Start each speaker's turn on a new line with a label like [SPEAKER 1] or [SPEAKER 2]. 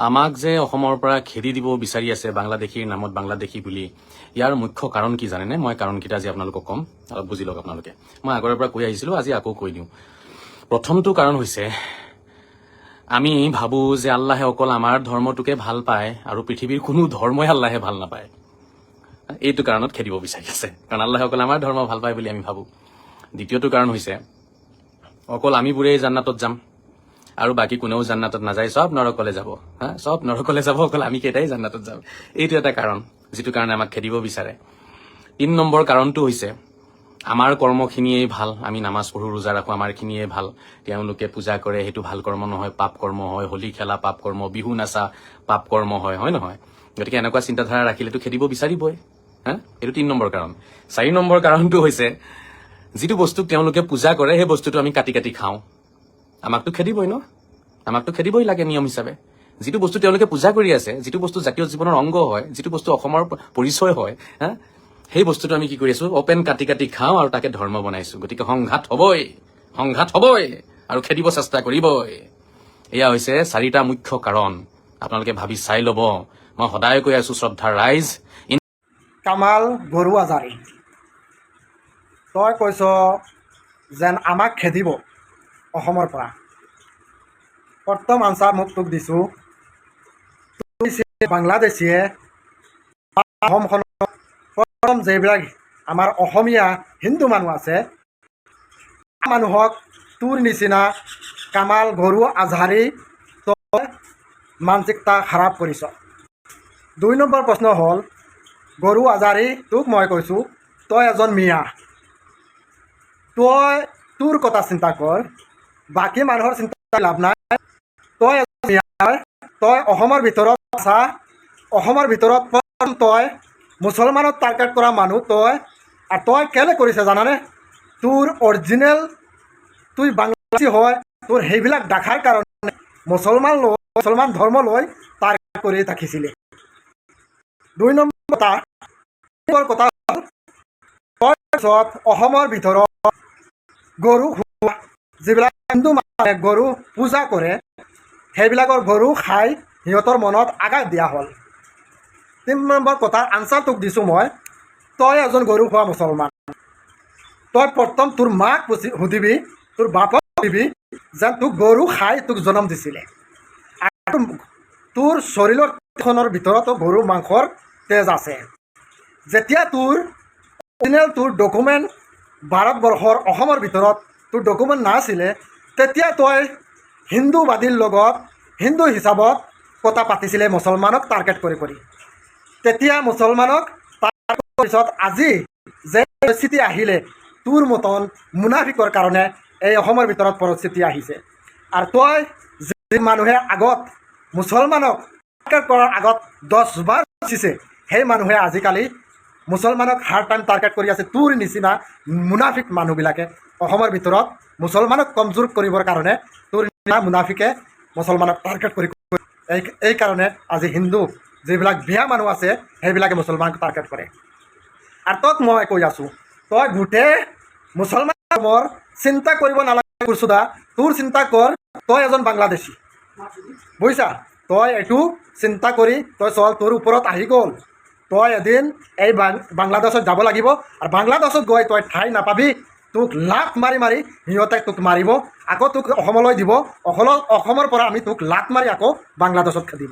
[SPEAKER 1] আমাক যে অসমৰ পৰা খেদি দিব বিচাৰি আছে বাংলাদেশীৰ নামত বাংলাদেশী বুলি, ইয়াৰ মুখ্য কাৰণ কি জানেনে? মই কাৰণকেইটা আজি আপোনালোকক ক'ম, অলপ বুজি লওক আপোনালোকে। মই আগৰে পৰা কৈ আহিছিলোঁ, আজি আকৌ কৈ দিওঁ। প্ৰথমটো কাৰণ হৈছে আমি ভাবোঁ যে আল্লাহে অকল আমাৰ ধৰ্মটোকে ভাল পায় আৰু পৃথিৱীৰ কোনো ধৰ্মই আল্লাহে ভাল নাপায়। এইটো কাৰণত খেদিব বিচাৰি আছে, কাৰণ আল্লাহে অকল আমাৰ ধৰ্ম ভাল পায় বুলি আমি ভাবোঁ। দ্বিতীয়টো কাৰণ হৈছে অকল আমিবোৰেই জান্নাতত যাম আৰু বাকী কোনেও জান্নাতত নাযায়, চব নৰকলে যাব। চব নৰকলে যাব, অকল আমি কেইটাই জান্নাতত যাম। এইটো এটা কাৰণ, যিটো কাৰণে আমাক খেদিব বিচাৰে। ৩ নম্বৰ কাৰণটো হৈছে আমাৰ কৰ্মখিনিয়েই ভাল, আমি নামাজ পঢ়ো, ৰোজা ৰাখোঁ, আমাৰখিনিয়ে ভাল। তেওঁলোকে পূজা কৰে, সেইটো ভাল কৰ্ম নহয়, পাপ কৰ্ম হয়। হোলী খেলা পাপ কৰ্ম, বিহু নাচা পাপ কৰ্ম হয়, হয় নহয়? গতিকে এনেকুৱা চিন্তাধাৰা ৰাখিলেতো খেদিব বিচাৰিবই। এইটো ৩ নম্বৰ কাৰণ। ৪ নম্বৰ কাৰণটো হৈছে যিটো বস্তুক তেওঁলোকে পূজা কৰে সেই বস্তুটো আমি কাটি কাটি খাওঁ। আমাকতো খেদিবই ন, আমাকতো খেদিবই লাগে নিয়ম হিচাপে। যিটো বস্তু তেওঁলোকে পূজা কৰি আছে, যিটো বস্তু জাতীয় জীৱনৰ অংগ হয়, যিটো বস্তু অসমৰ পৰিচয় হয়, সেই বস্তুটো আমি কি কৰি আছো? অপেন কাটি কাটি খাওঁ আৰু তাকে ধৰ্ম বনাইছো। গতিকে সংঘাত হবই, সংঘাত হবই আৰু খেদিব চেষ্টা কৰিবই। এয়া হৈছে 4টা মুখ্য কাৰণ। আপোনালোকে ভাবি চাই ল'ব। মই সদায় কৈ আছো শ্ৰদ্ধাৰ ৰাইজ,
[SPEAKER 2] কামাল বৰুৱাজাৰী, তই কৈছ যেন আমাক খেদিব অসমৰ পৰা। প্ৰথম আনচাৰ মোক তোক দিছোঁ, বাংলাদেশীয়ে অসমখনত প্ৰথম যিবিলাক আমাৰ অসমীয়া হিন্দু মানুহ আছে, মানুহক তোৰ নিচিনা কামাল গৰু আজহাৰী তই মানসিকতা খাৰাপ কৰিছ। 2 নম্বৰ প্ৰশ্ন হ'ল, গৰু আজহাৰী তোক মই কৈছোঁ, তই এজন মিয়া, তই তোৰ কথা চিন্তা কৰ, বাকী মানুহৰ চিন্তা লাভ নাই। তই এজন মিয়া, তই অসমৰ ভিতৰত আছা, অসমৰ ভিতৰত তই মুছলমানত টাৰ্গেট কৰা মানুহ তই। আৰু তই কেলে কৰিছে জানানে? তোৰ অৰিজিনেল তুই বাংলাদেশী হয়, তোৰ সেইবিলাক দেখাৰ কাৰণে মুছলমান ধৰ্ম লৈ টাৰ্গেট কৰি থাকিছিলি। 2 নম্বৰ কথা হ'ল, অসমৰ ভিতৰত গৰু যিবিলাক হিন্দু মানুহে গৰু পূজা কৰে, সেইবিলাকৰ গৰু খাই সিহঁতৰ মনত আঘাত দিয়া হ'ল। 3 নম্বৰ কথাৰ আনচাৰ তোক দিছোঁ মই, তই এজন গৰু খোৱা মুছলমান। তই প্ৰথম তোৰ মাক সুধিবি, তোৰ বাপক সুধিবি যেন তোক গৰু খাই তোক জন্ম দিছিলে। আৰু তোৰ শৰীৰখনৰ ভিতৰতো গৰু মাংসৰ তেজ আছে। যেতিয়া তোৰ অৰিজিনেল তোৰ ডকুমেণ্ট ভাৰতবৰ্ষৰ অসমৰ ভিতৰত তোৰ ডকুমেণ্ট নাছিলে, তেতিয়া তই হিন্দুবাদীৰ লগত হিন্দু হিচাপত কথা পাতিছিলে মুছলমানক টাৰ্গেট কৰি কৰি। তেতিয়া মুছলমানক টাৰ্গেট পিছত আজি যে পৰিস্থিতি আহিলে, তোৰ মতন মুনাফিকৰ কাৰণে এই অসমৰ ভিতৰত পৰিস্থিতি আহিছে। আৰু তই যি মানুহে আগত মুছলমানক টাৰ্গেট কৰাৰ আগত 10 বাৰ বাচিছে, সেই মানুহে আজিকালি মুছলমানক হাৰ্ড টাইম টাৰ্গেট কৰি আছে। তোৰ নিচিনা মুনাফিক মানুহবিলাকে অসমৰ ভিতৰত মুছলমানক কমজোৰ কৰিবৰ কাৰণে তোৰ নিচিনা মুনাফিকে মুছলমানক টাৰ্গেট কৰি এই কাৰণে আজি হিন্দু যিবিলাক বিয়া মানুহ আছে সেইবিলাকে মুছলমানক টাৰ্গেট কৰে। আৰু তোক মই কৈ আছোঁ, তই গোটেই মুছলমান ধৰ্মৰ চিন্তা কৰিব নালাগে কুৰচুদা, তোৰ চিন্তা কৰ, তই এজন বাংলাদেশী, বুজিছা? তই এইটো চিন্তা কৰি তই চল, তোৰ ওপৰত আহি গ'ল। তই এদিন এই বাংলাদেশত যাব লাগিব, আৰু বাংলাদেশত গৈ তই ঠাই নাপাবি, তোক লাত মাৰি মাৰি সিহঁতে তোক মাৰিব, আকৌ তোক অসমলৈ দিব, অসমৰ পৰা আমি তোক লাত মাৰি আকৌ বাংলাদেশত খেদিম।